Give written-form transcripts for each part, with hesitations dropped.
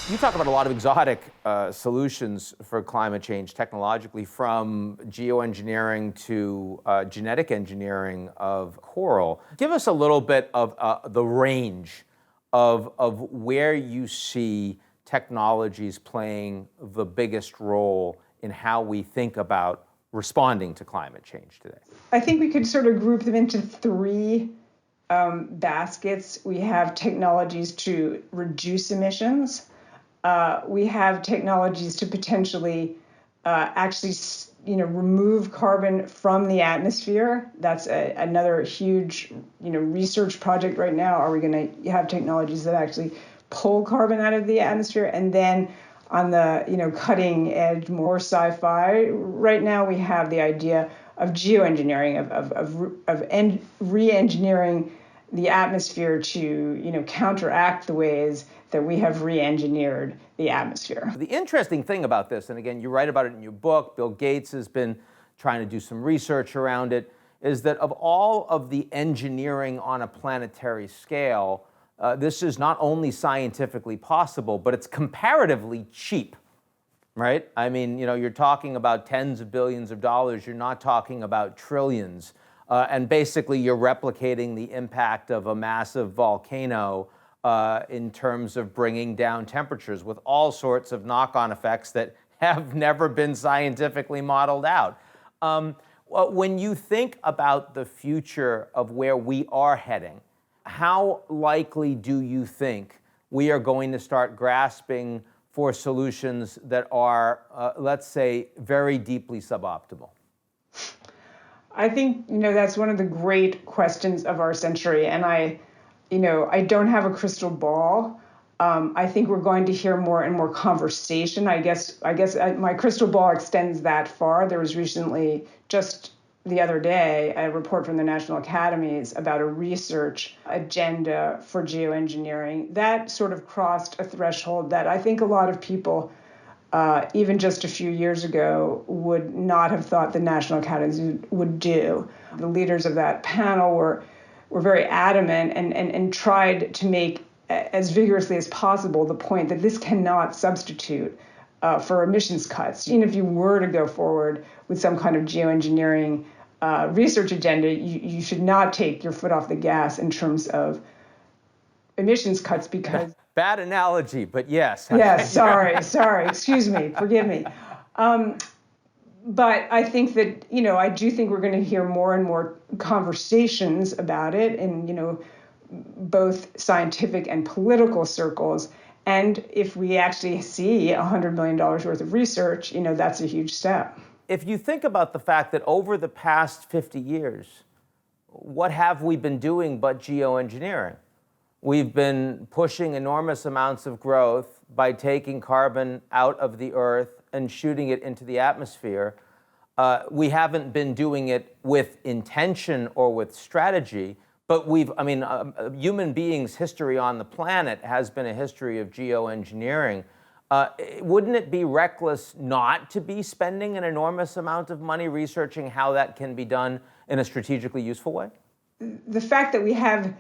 You talk about a lot of exotic solutions for climate change technologically, from geoengineering to genetic engineering of coral. Give us a little bit of the range of where you see technologies playing the biggest role in how we think about responding to climate change today. I think we could sort of group them into three baskets. We have technologies to reduce emissions. We have technologies to potentially actually, remove carbon from the atmosphere. That's another huge, research project right now. Are we going to have technologies that actually pull carbon out of the atmosphere? And then on the, cutting edge, more sci-fi, right now we have the idea of geoengineering, of re-engineering the atmosphere to, counteract the ways that we have re-engineered the atmosphere. The interesting thing about this, and again, you write about it in your book, Bill Gates has been trying to do some research around it, is that of all of the engineering on a planetary scale, this is not only scientifically possible, but it's comparatively cheap, right? I mean, you're talking about tens of billions of dollars, you're not talking about trillions. And basically, you're replicating the impact of a massive volcano in terms of bringing down temperatures with all sorts of knock-on effects that have never been scientifically modeled out. When you think about the future of where we are heading, how likely do you think we are going to start grasping for solutions that are, let's say, very deeply suboptimal? I think, that's one of the great questions of our century. And I don't have a crystal ball. I think we're going to hear more and more conversation. I guess my crystal ball extends that far. There was recently, just the other day, a report from the National Academies about a research agenda for geoengineering. That sort of crossed a threshold that I think a lot of people, even just a few years ago, would not have thought the National Academies would do. The leaders of that panel were very adamant and tried to make as vigorously as possible the point that this cannot substitute for emissions cuts. Even if you were to go forward with some kind of geoengineering research agenda, you should not take your foot off the gas in terms of emissions cuts, because... Bad analogy, but yes. Yes, sorry, excuse me, forgive me. But I think that, I do think we're going to hear more and more conversations about it in, both scientific and political circles. And if we actually see $100 million worth of research, that's a huge step. If you think about the fact that over the past 50 years, what have we been doing but geoengineering? We've been pushing enormous amounts of growth by taking carbon out of the earth and shooting it into the atmosphere. We haven't been doing it with intention or with strategy, but human beings' history on the planet has been a history of geoengineering. Wouldn't it be reckless not to be spending an enormous amount of money researching how that can be done in a strategically useful way? The fact that we have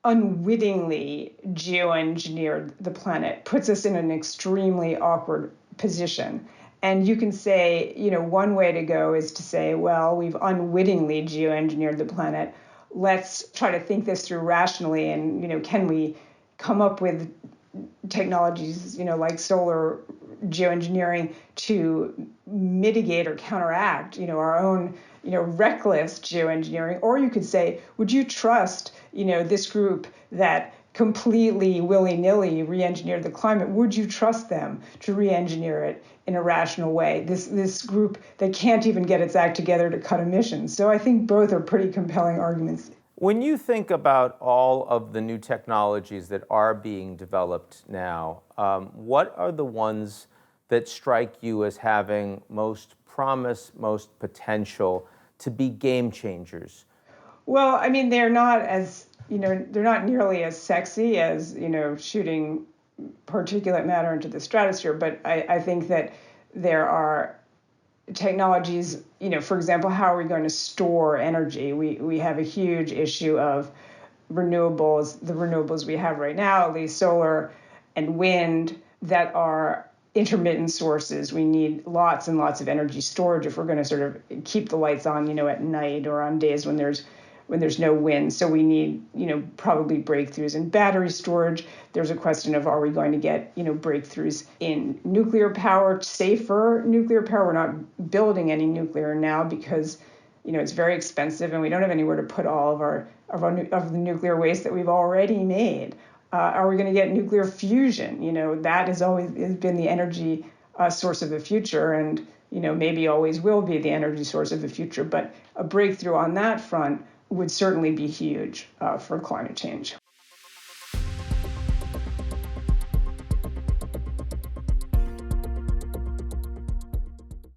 unwittingly geoengineered the planet puts us in an extremely awkward position. And you can say, one way to go is to say, well, we've unwittingly geoengineered the planet. Let's try to think this through rationally. And, can we come up with technologies, like solar geoengineering to mitigate or counteract, our own, reckless geoengineering? Or you could say, would you trust, this group that completely willy-nilly re-engineered the climate? Would you trust them to re-engineer it in a rational way? This group that can't even get its act together to cut emissions. So I think both are pretty compelling arguments. When you think about all of the new technologies that are being developed now, what are the ones that strike you as having most promise, most potential to be game changers? Well, they're not as, they're not nearly as sexy as, shooting particulate matter into the stratosphere, but I think that there are technologies, for example, how are we going to store energy? We have a huge issue of renewables, the renewables we have right now, at least solar and wind, that are intermittent sources. We need lots and lots of energy storage if we're going to sort of keep the lights on, at night or on days when there's no wind. So we need, probably breakthroughs in battery storage. There's a question of, are we going to get, breakthroughs in nuclear power, safer nuclear power? We're not building any nuclear now because, it's very expensive and we don't have anywhere to put all of the nuclear waste that we've already made. Are we going to get nuclear fusion? That has always been the energy source of the future, and maybe always will be the energy source of the future. But a breakthrough on that front would certainly be huge for climate change.